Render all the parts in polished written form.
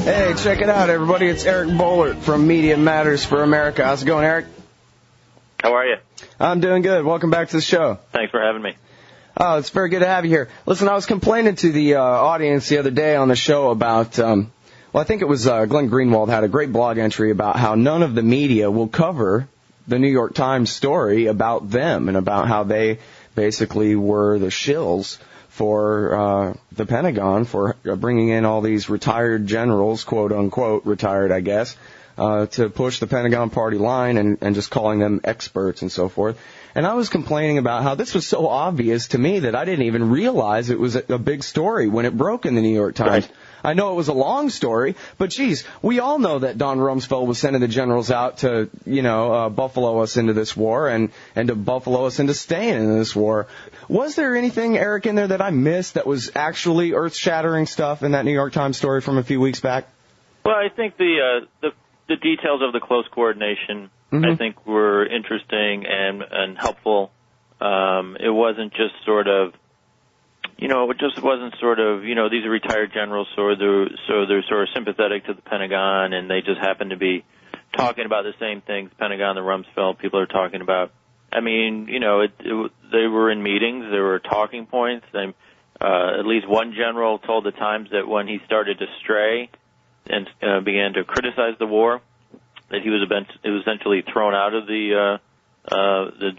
Hey, check it out, everybody. It's Eric Boehlert from Media Matters for America. How's it going, Eric? How are you? I'm doing good. Welcome back to the show. Thanks for having me. Oh, it's very good to have you here. Listen, I was complaining to the audience the other day on the show about, I think it was Glenn Greenwald had a great blog entry about how none of the media will cover the New York Times story about them and about how they basically were the shills for the Pentagon for bringing in all these retired generals, quote unquote, retired, I guess, to push the Pentagon party line and just calling them experts and so forth. And I was complaining about how this was so obvious to me that I didn't even realize it was a big story when it broke in the New York Times. Right. I know it was a long story, but geez, we all know that Don Rumsfeld was sending the generals out to, buffalo us into this war and to buffalo us into staying in this war. Was there anything, Eric, in there that I missed that was actually earth-shattering stuff in that New York Times story from a few weeks back? Well, I think the details of the close coordination, I think, were interesting and helpful. It wasn't just sort of, it just wasn't sort of, these are retired generals, so they're sort of sympathetic to the Pentagon, and they just happen to be talking about the same things. Pentagon, the Rumsfeld people are talking about. I mean, they were in meetings, there were talking points. At least one general told the Times that when he started to stray and began to criticize the war, that he was essentially thrown out of the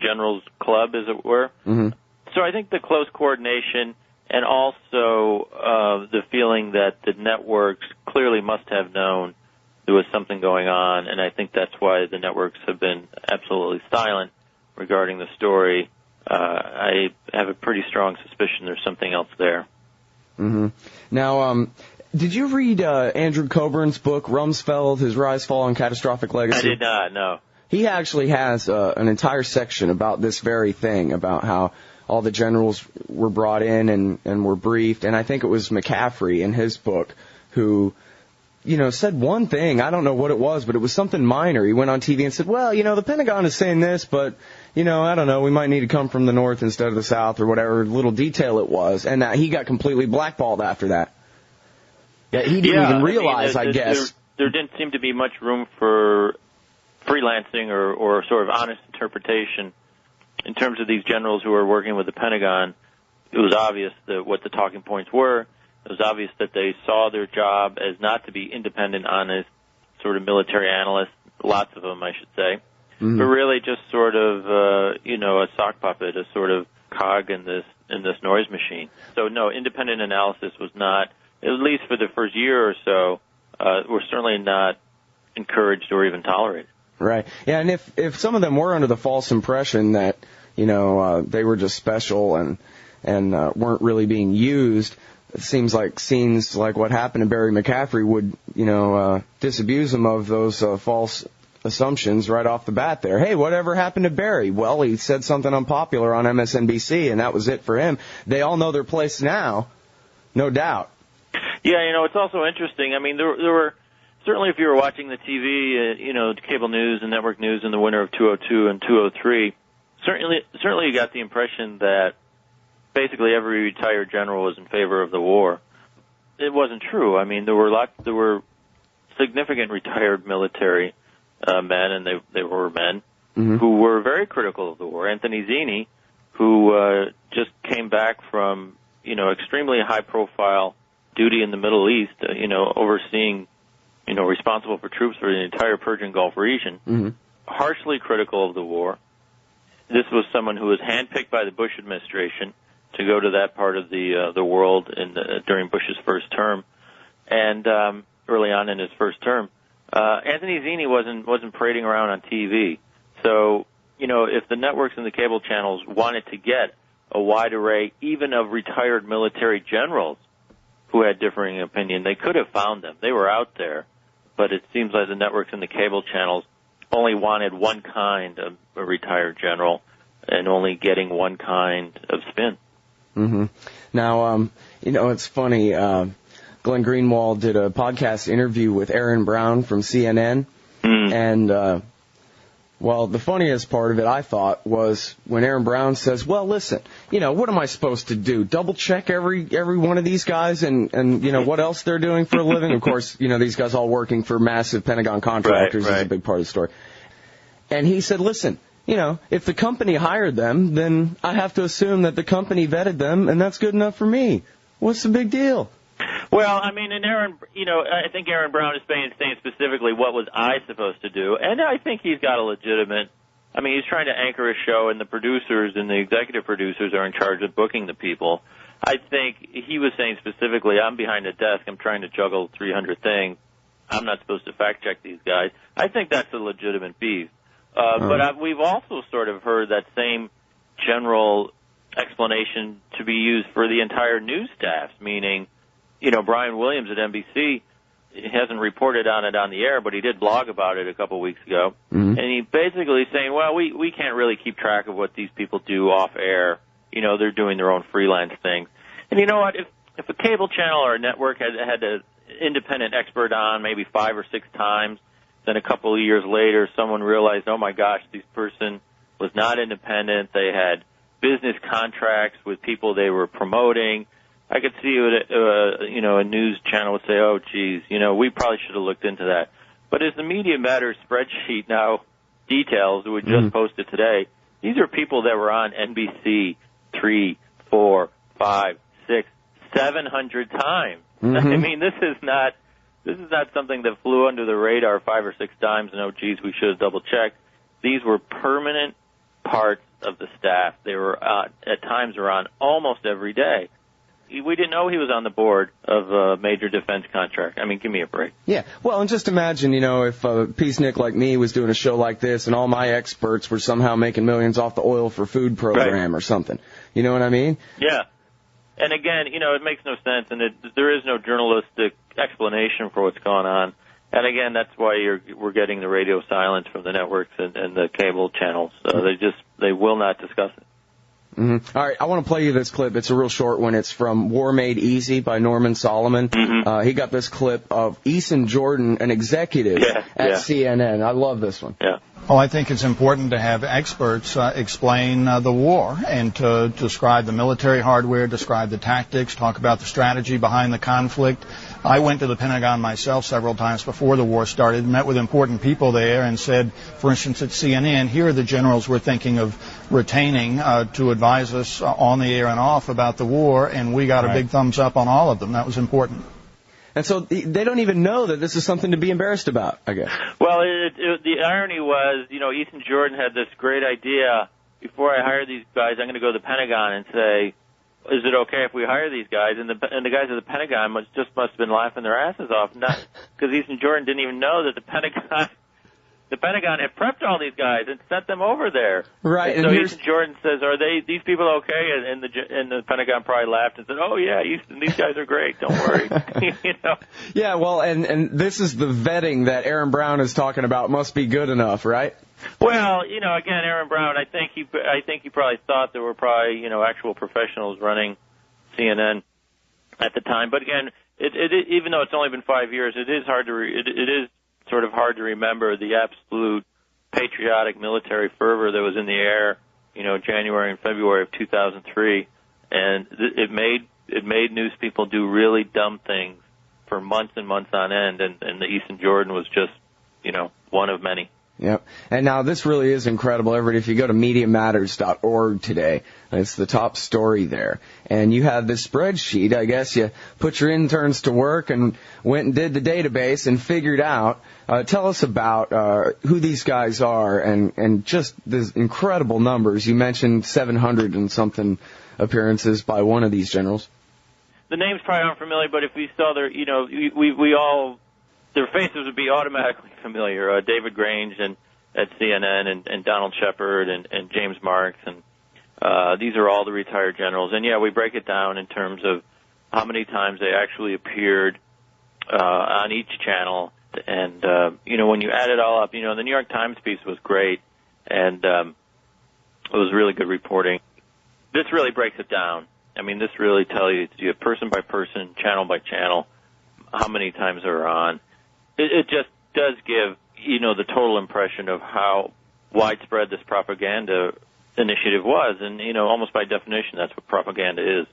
generals' club, as it were. Mm-hmm. So I think the close coordination and also the feeling that the networks clearly must have known there was something going on, and I think that's why the networks have been absolutely silent regarding the story. I have a pretty strong suspicion there's something else there. Mm-hmm. Now, did you read Andrew Coburn's book, Rumsfeld, His Rise, Fall, and Catastrophic Legacy? I did not, no. He actually has an entire section about this very thing, about how all the generals were brought in and were briefed. And I think it was McCaffrey in his book who, said one thing. I don't know what it was, but it was something minor. He went on TV and said, well, the Pentagon is saying this, but, I don't know, we might need to come from the north instead of the south or whatever little detail it was. And he got completely blackballed after that. Yeah, he didn't even realize, I guess. There didn't seem to be much room for freelancing or sort of honest interpretation. In terms of these generals who were working with the Pentagon, it was obvious that what the talking points were. It was obvious that they saw their job as not to be independent, honest, sort of military analysts, lots of them, I should say, but really just sort of, a sock puppet, a sort of cog in this noise machine. So, no, independent analysis was not, at least for the first year or so, were certainly not encouraged or even tolerated. Right. Yeah, and if some of them were under the false impression that, they were just special and weren't really being used, it seems like scenes like what happened to Barry McCaffrey would, disabuse them of those false assumptions right off the bat there. Hey, whatever happened to Barry? Well, he said something unpopular on MSNBC, and that was it for him. They all know their place now, no doubt. Yeah, it's also interesting. I mean, there were, certainly if you were watching the TV, cable news and network news in the winter of 2002 and 2003, certainly you got the impression that basically every retired general was in favor of the war. It wasn't true. I mean, there were significant retired military men, and they were men, who were very critical of the war. Anthony Zinni, who just came back from, extremely high-profile duty in the Middle East, overseeing, responsible for troops for the entire Persian Gulf region, harshly critical of the war. This was someone who was handpicked by the Bush administration to go to that part of the world during Bush's first term, and early on in his first term. Anthony Zinni wasn't parading around on TV. So, if the networks and the cable channels wanted to get a wide array, even of retired military generals who had differing opinion, they could have found them. They were out there. But it seems like the networks and the cable channels only wanted one kind of a retired general and only getting one kind of spin. Mm-hmm. Now, it's funny. Glenn Greenwald did a podcast interview with Aaron Brown from CNN, and Well, the funniest part of it, I thought, was when Aaron Brown says, well, listen, what am I supposed to do? Double check every one of these guys and what else they're doing for a living? Of course, these guys all working for massive Pentagon contractors is a big part of the story. And he said, listen, if the company hired them, then I have to assume that the company vetted them, and that's good enough for me. What's the big deal? Well, I mean, and Aaron, I think Aaron Brown is saying specifically what was I supposed to do, and I think he's got a legitimate. I mean, he's trying to anchor a show, and the producers and the executive producers are in charge of booking the people. I think he was saying specifically, I'm behind a desk, I'm trying to juggle 300 things. I'm not supposed to fact check these guys. I think that's a legitimate beef. But we've also sort of heard that same general explanation to be used for the entire news staff, meaning, Brian Williams at NBC hasn't reported on it on the air, but he did blog about it a couple of weeks ago. Mm-hmm. And he basically saying, well, we can't really keep track of what these people do off air. They're doing their own freelance things. And you know what? If a cable channel or a network had an independent expert on maybe 5 or 6 times, then a couple of years later someone realized, oh my gosh, this person was not independent. They had business contracts with people they were promoting. I could see a news channel would say, oh, geez, we probably should have looked into that. But as the Media Matters spreadsheet now details, we just posted today, these are people that were on NBC 3, 4, 5, 6, 700 times. Mm-hmm. I mean, this is not something that flew under the radar 5 or 6 times and, oh, geez, we should have double-checked. These were permanent parts of the staff. They were, at times, were on almost every day. We didn't know he was on the board of a major defense contract. I mean, give me a break. Yeah, well, and just imagine, if a peacenik like me was doing a show like this and all my experts were somehow making millions off the oil for food program or something. You know what I mean? Yeah. And again, it makes no sense, and there is no journalistic explanation for what's going on. And again, that's why we're getting the radio silence from the networks and the cable channels. They will not discuss it. Mm-hmm. All right, I want to play you this clip. It's a real short one. It's from War Made Easy by Norman Solomon. Mm-hmm. He got this clip of Eason Jordan, an executive at CNN. I love this one. Yeah. Well, I think it's important to have experts explain the war and to describe the military hardware, describe the tactics, talk about the strategy behind the conflict. I went to the Pentagon myself several times before the war started, met with important people there and said, for instance, at CNN, here are the generals we're thinking of retaining to advise us on the air and off about the war, and we got a big thumbs up on all of them. That was important. And so they don't even know that this is something to be embarrassed about, I guess. Well, the irony was, Eason Jordan had this great idea. Before I hire these guys, I'm going to go to the Pentagon and say, is it okay if we hire these guys? And the guys at the Pentagon must have been laughing their asses off, not because Eason Jordan didn't even know that the Pentagon had prepped all these guys and sent them over there. Right. And so Eason Jordan says, "Are these people okay?" And the Pentagon probably laughed and said, "Oh yeah, Eason, these guys are great. Don't worry." Yeah. Well, and this is the vetting that Aaron Brown is talking about. Must be good enough, right? Well, again, Aaron Brown. I think he probably thought there were probably actual professionals running CNN at the time. But again, even though it's only been 5 years, it is hard to it is sort of hard to remember the absolute patriotic military fervor that was in the air, January and February of 2003, and it made news people do really dumb things for months and months on end, and the Eason Jordan was just, one of many. Yep. And now this really is incredible, everybody. If you go to MediaMatters.org today, it's the top story there. And you have this spreadsheet. I guess you put your interns to work and went and did the database and figured out. Tell us about who these guys are and just these incredible numbers. You mentioned 700 and something appearances by one of these generals. The names probably aren't familiar, but if we saw their, we all, their faces would be automatically familiar. David Grange at CNN and Donald Shepard and James Marks, and these are all the retired generals. And, we break it down in terms of how many times they actually appeared on each channel. And, when you add it all up, the New York Times piece was great, and it was really good reporting. This really breaks it down. I mean, this really tells you person by person, channel by channel, how many times they're on. It just does give, the total impression of how widespread this propaganda initiative was. And, almost by definition, that's what propaganda is.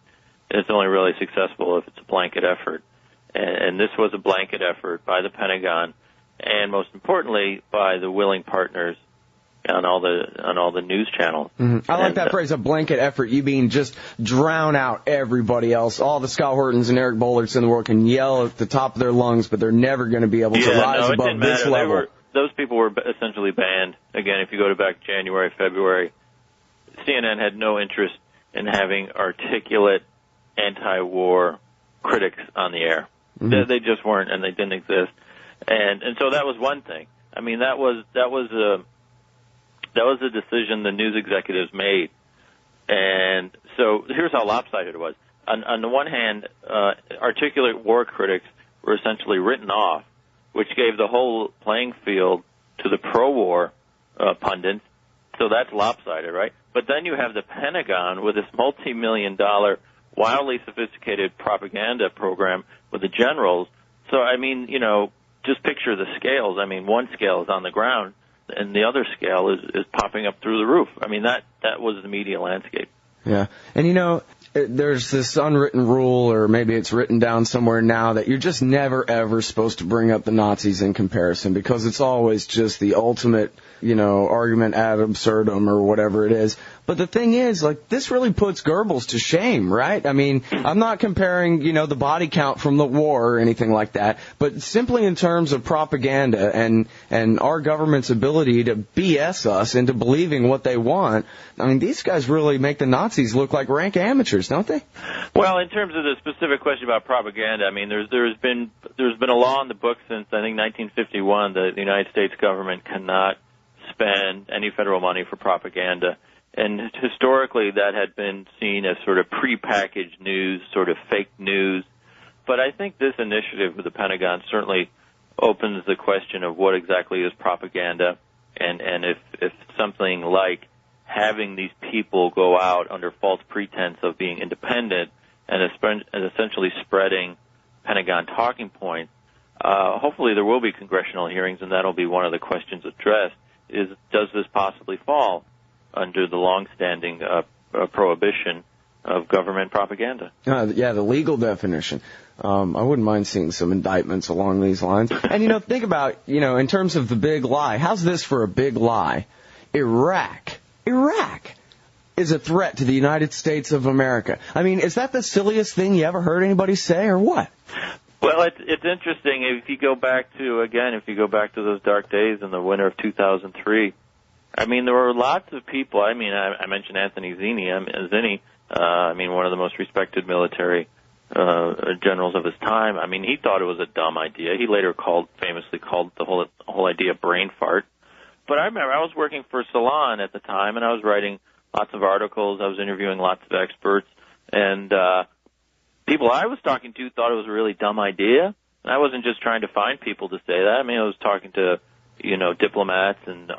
It's only really successful if it's a blanket effort. And this was a blanket effort by the Pentagon, and most importantly, by the willing partners on all the news channels. Mm-hmm. I like that phrase, a blanket effort. You mean just drown out everybody else. All the Scott Hortons and Eric Boehlerts in the world can yell at the top of their lungs, but they're never going to be able to rise above this level. Those people were essentially banned. Again, if you go to back January, February, CNN had no interest in having articulate anti-war critics on the air. Mm-hmm. They just weren't, and they didn't exist. And so that was one thing. I mean, that was a decision the news executives made. And so here's how lopsided it was. On the one hand, articulate war critics were essentially written off, which gave the whole playing field to the pro-war pundits. So that's lopsided, right? But then you have the Pentagon with this multi-million-dollar, wildly sophisticated propaganda program with the generals. So, I mean, just picture the scales. I mean, one scale is on the ground, and the other scale is popping up through the roof. I mean, that was the media landscape. Yeah. And, there's this unwritten rule, or maybe it's written down somewhere now, that you're just never, ever supposed to bring up the Nazis in comparison, because it's always just the ultimate, argument ad absurdum or whatever it is. But the thing is, this really puts Goebbels to shame, right? I mean, I'm not comparing, the body count from the war or anything like that, but simply in terms of propaganda and our government's ability to BS us into believing what they want. I mean, these guys really make the Nazis look like rank amateurs, don't they? Well, in terms of the specific question about propaganda, I mean, there's been a law in the books since, I think, 1951 that the United States government cannot spend any federal money for propaganda. And historically, that had been seen as sort of prepackaged news, sort of fake news. But I think this initiative with the Pentagon certainly opens the question of what exactly is propaganda, and if something like having these people go out under false pretense of being independent and essentially spreading Pentagon talking points. Hopefully there will be congressional hearings, and that'll be one of the questions addressed, is does this possibly fall under the long-standing prohibition of government propaganda? Yeah, the legal definition. I wouldn't mind seeing some indictments along these lines. And, think about, in terms of the big lie, how's this for a big lie? Iraq is a threat to the United States of America. I mean, is that the silliest thing you ever heard anybody say, or what? Well, it's interesting. If you go back to those dark days in the winter of 2003, I mean, there were lots of people. I mean, I mentioned Anthony Zinni. One of the most respected military generals of his time. I mean, he thought it was a dumb idea. He later famously called the whole idea brain fart. But I remember I was working for Salon at the time, and I was writing lots of articles. I was interviewing lots of experts, and people I was talking to thought it was a really dumb idea. And I wasn't just trying to find people to say that. I mean, I was talking to diplomats and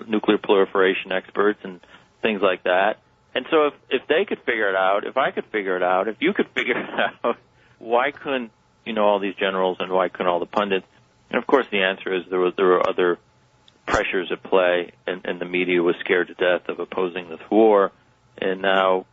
nuclear proliferation experts and things like that. And so if they could figure it out, if I could figure it out, if you could figure it out, why couldn't, all these generals and why couldn't all the pundits? And of course the answer is there were other pressures at play, and the media was scared to death of opposing this war, and now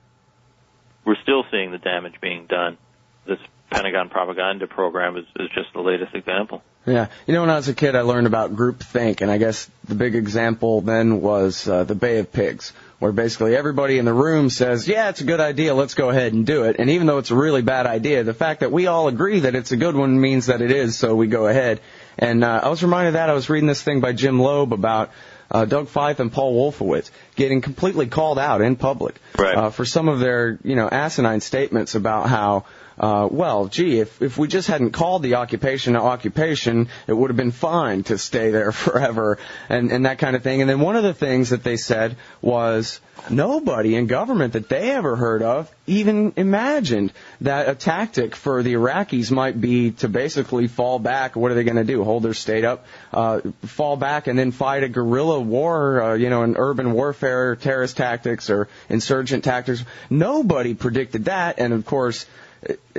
we're still seeing the damage being done. This Pentagon propaganda program is just the latest example. Yeah. When I was a kid, I learned about groupthink, and I guess the big example then was the Bay of Pigs, where basically everybody in the room says, yeah, it's a good idea, let's go ahead and do it. And even though it's a really bad idea, the fact that we all agree that it's a good one means that it is, so we go ahead. And I was reminded of that. I was reading this thing by Jim Loeb about Doug Feith and Paul Wolfowitz getting completely called out in public for some of their, asinine statements about how, if we just hadn't called the occupation an occupation, it would have been fine to stay there forever, and that kind of thing. And then one of the things that they said was nobody in government that they ever heard of even imagined that a tactic for the Iraqis might be to basically fall back. What are they going to do? Hold their state up, fall back, and then fight a guerrilla war, an urban warfare, terrorist tactics, or insurgent tactics. Nobody predicted that, and of course,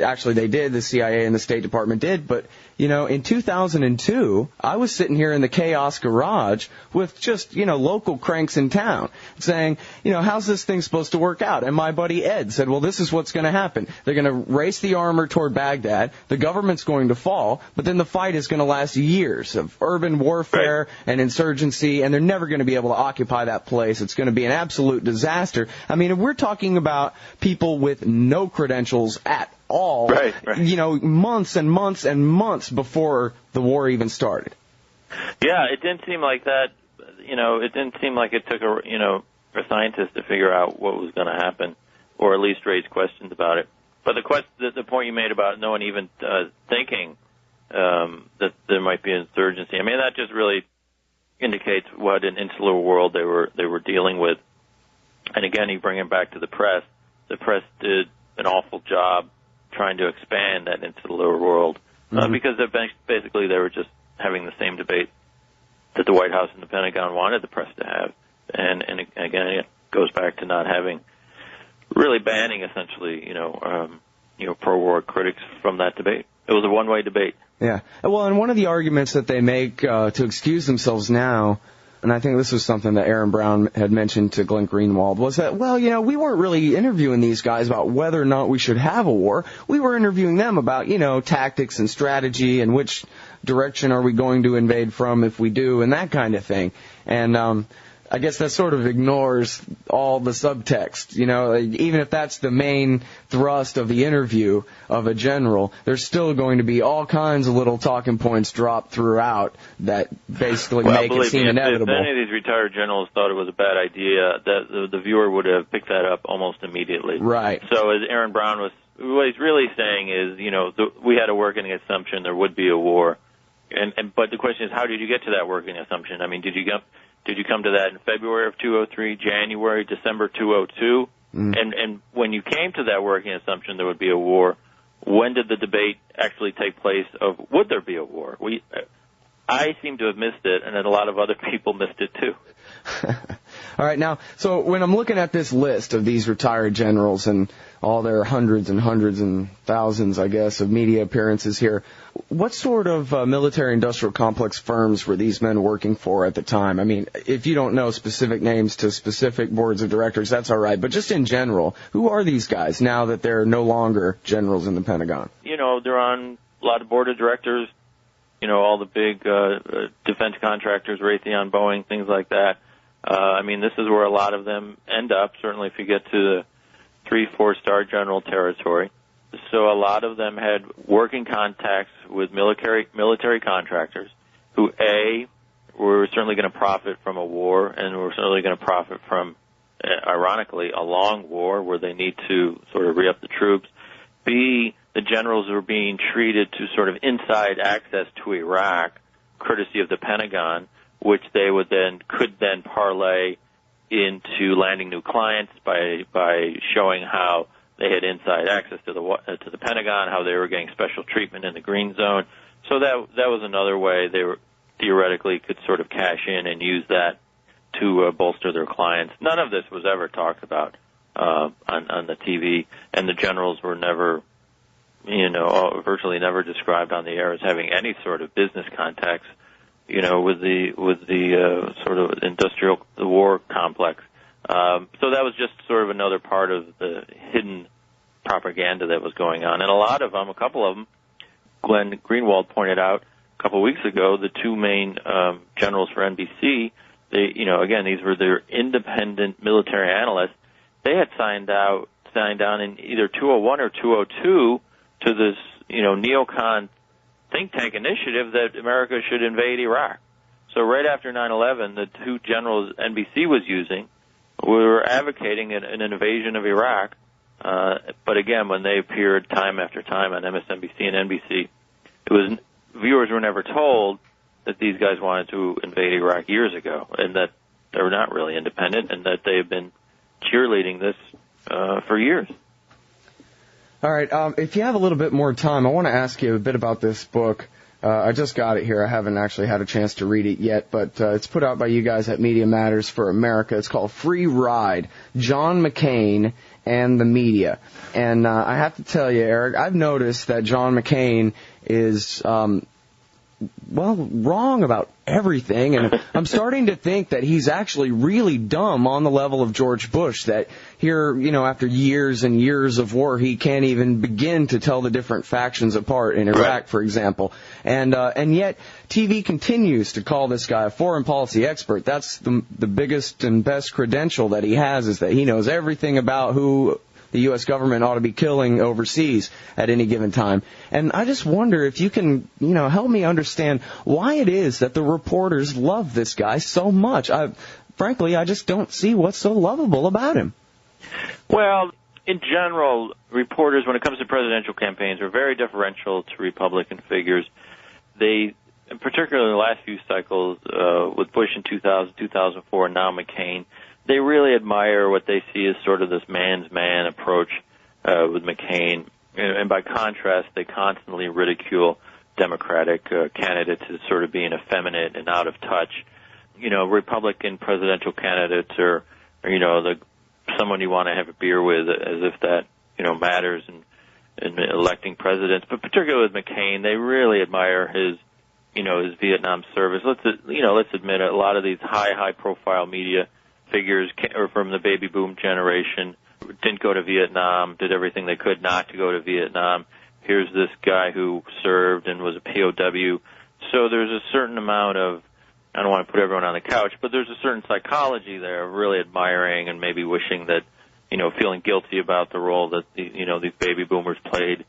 Actually, they did. The CIA and the State Department did. But, in 2002, I was sitting here in the Chaos Garage with just, local cranks in town saying, how's this thing supposed to work out? And my buddy Ed said, well, this is what's going to happen. They're going to race the armor toward Baghdad. The government's going to fall, but then the fight is going to last years of urban warfare and insurgency, and they're never going to be able to occupy that place. It's going to be an absolute disaster. I mean, we're talking about people with no credentials at all, months and months and months before the war even started. Yeah, it didn't seem like that. It didn't seem like it took a scientist to figure out what was going to happen, or at least raise questions about it. But the point you made about no one even thinking that there might be insurgency, I mean, that just really indicates what an insular world they were dealing with. And again, you bring it back to the press. The press did an awful job trying to expand that insular world because basically they were just having the same debate that the White House and the Pentagon wanted the press to have. And again, it goes back to not having, really banning essentially, pro-war critics from that debate. It was a one-way debate. Yeah. Well, and one of the arguments that they make to excuse themselves now, and I think this was something that Aaron Brown had mentioned to Glenn Greenwald, was that, we weren't really interviewing these guys about whether or not we should have a war. We were interviewing them about, tactics and strategy and which direction are we going to invade from if we do and that kind of thing. And I guess that sort of ignores all the subtext. Even if that's the main thrust of the interview of a general, there's still going to be all kinds of little talking points dropped throughout that basically make it seem inevitable. If any of these retired generals thought it was a bad idea, the viewer would have picked that up almost immediately. Right. So as Aaron Brown what he's really saying is, we had a working assumption there would be a war. But the question is, how did you get to that working assumption? I mean, did you come to that in February of 2003, January, December 2002? And when you came to that working assumption there would be a war, when did the debate actually take place of would there be a war? I seem to have missed it, and then a lot of other people missed it too. All right, now, so when I'm looking at this list of these retired generals and all their hundreds and thousands, I guess, of media appearances here, what sort of military-industrial complex firms were these men working for at the time? I mean, if you don't know specific names to specific boards of directors, that's all right. But just in general, who are these guys now that they're no longer generals in the Pentagon? They're on a lot of board of directors, all the big defense contractors, Raytheon, Boeing, things like that. This is where a lot of them end up, certainly if you get to the 3-4-star general territory. So a lot of them had working contacts with military contractors who, A, were certainly going to profit from a war and were certainly going to profit from, ironically, a long war where they need to sort of re-up the troops. B, the generals were being treated to sort of inside access to Iraq, courtesy of the Pentagon, which they could then parlay into landing new clients by showing how they had inside access to the Pentagon, how they were getting special treatment in the green zone. So that was another way they were theoretically could sort of cash in and use that to bolster their clients. None of this was ever talked about on the TV, and the generals were never, virtually never described on the air as having any sort of business contacts, with the sort of the war complex. So that was just sort of another part of the hidden propaganda that was going on. And a couple of them, Glenn Greenwald pointed out a couple of weeks ago, the two main generals for NBC, again, these were their independent military analysts. They had signed on in either 2001 or 2002 to this, neocon think tank initiative that America should invade Iraq. So right after 9/11, the two generals NBC was using were advocating an invasion of Iraq. But again, when they appeared time after time on MSNBC and NBC, viewers were never told that these guys wanted to invade Iraq years ago, and that they were not really independent, and that they have been cheerleading this for years. All right, if you have a little bit more time, I want to ask you a bit about this book. I just got it here. I haven't actually had a chance to read it yet, but it's put out by you guys at Media Matters for America. It's called Free Ride, John McCain and the media. And I have to tell you, Eric, I've noticed that John McCain is wrong about everything, and I'm starting to think that he's actually really dumb on the level of George Bush, that here, after years and years of war, he can't even begin to tell the different factions apart in Iraq, for example. And yet, TV continues to call this guy a foreign policy expert. That's the biggest and best credential that he has, is that he knows everything about who the U.S. government ought to be killing overseas at any given time. And I just wonder if you can, help me understand why it is that the reporters love this guy so much. Frankly, I just don't see what's so lovable about him. Well, in general, reporters, when it comes to presidential campaigns, are very deferential to Republican figures. They, in particular in the last few cycles, with Bush in 2000, 2004, and now McCain, they really admire what they see as sort of this man's man approach with McCain. And by contrast, they constantly ridicule Democratic candidates as sort of being effeminate and out of touch. Republican presidential candidates are someone you want to have a beer with, as if that, matters in electing presidents. But particularly with McCain, they really admire his Vietnam service. Let's admit it, a lot of these high profile media figures are from the baby boom generation, didn't go to Vietnam, did everything they could not to go to Vietnam. Here's this guy who served and was a POW. So there's a certain amount of, I don't want to put everyone on the couch, but there's a certain psychology there of really admiring and maybe wishing that, feeling guilty about the role that, these baby boomers played.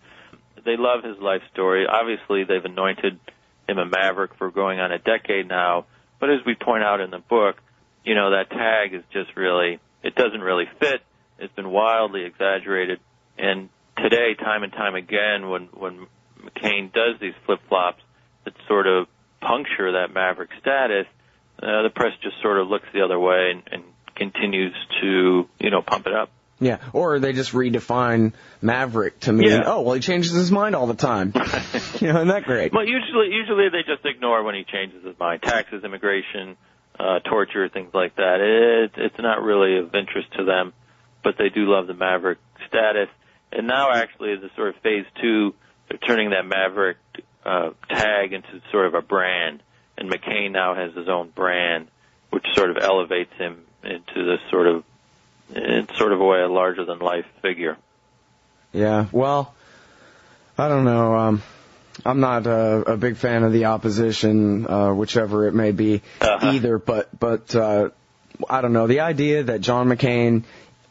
They love his life story. Obviously, they've anointed him a maverick for going on a decade now. But as we point out in the book, that tag is just really, it doesn't really fit. It's been wildly exaggerated. And today, time and time again, when McCain does these flip-flops that sort of puncture that maverick status, the press just sort of looks the other way and continues to, pump it up. Yeah, or they just redefine maverick to mean, he changes his mind all the time. Isn't that great? Well, usually they just ignore when he changes his mind. Taxes, immigration, torture, things like that. It's not really of interest to them, but they do love the maverick status. And now, actually, the sort of phase two, they're turning that maverick tag into sort of a brand. And McCain now has his own brand, which sort of elevates him into this sort of a way, a larger-than-life figure. Yeah, well, I don't know. I'm not a big fan of the opposition, whichever it may be, either. But I don't know. The idea that John McCain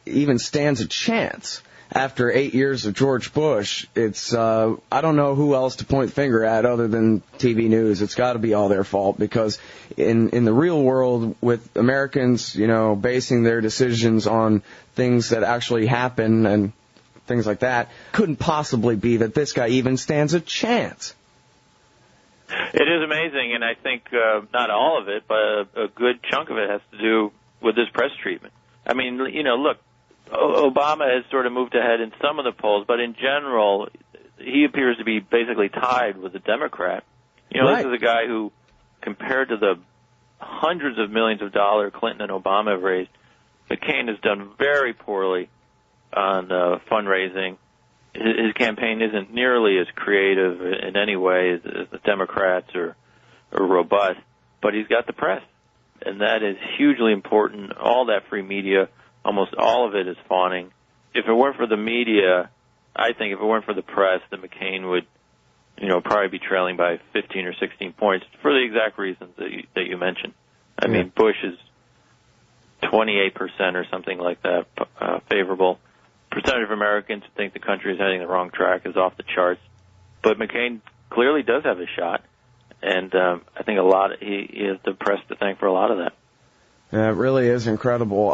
even stands a chance after 8 years of George Bush, it's I don't know who else to point the finger at other than TV news. It's got to be all their fault, because in the real world, with Americans, basing their decisions on things that actually happen and things like that, couldn't possibly be that this guy even stands a chance. It is amazing, and I think not all of it, but a good chunk of it has to do with this press treatment. I mean, look, Obama has sort of moved ahead in some of the polls, but in general, he appears to be basically tied with the Democrat. Right. This is a guy who, compared to the hundreds of millions of dollars Clinton and Obama have raised, McCain has done very poorly on fundraising. His campaign isn't nearly as creative in any way as the Democrats or robust, but he's got the press, and that is hugely important. All that free media, almost all of it is fawning. If it weren't for the media, I think if it weren't for the press, then McCain would, probably be trailing by 15 or 16 points for the exact reasons that you mentioned. I mean, Bush is 28% or something like that favorable. Percentage of Americans who think the country is heading the wrong track is off the charts. But McCain clearly does have a shot, and I think he has the press to thank for a lot of that. Yeah, it really is incredible.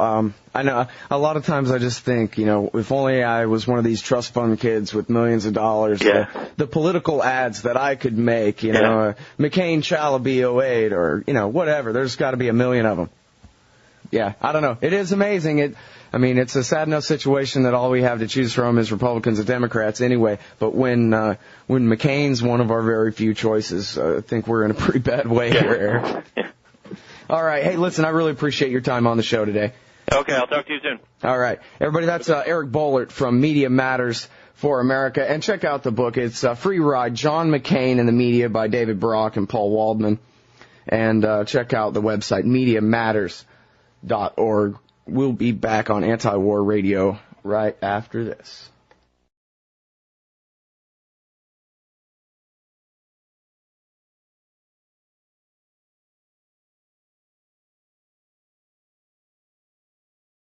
I know a lot of times I just think, if only I was one of these trust fund kids with millions of dollars, the political ads that I could make, McCain shall be 08 or, whatever. There's got to be a million of them. Yeah, I don't know. It is amazing. It's a sad enough situation that all we have to choose from is Republicans and Democrats anyway. But when McCain's one of our very few choices, I think we're in a pretty bad way here, Eric. All right. Hey, listen, I really appreciate your time on the show today. Okay, I'll talk to you soon. All right. Everybody, that's Eric Boehlert from Media Matters for America. And check out the book. It's Free Ride, John McCain and the Media by David Brock and Paul Waldman. And check out the website, MediaMatters.org. We'll be back on Anti-War Radio right after this.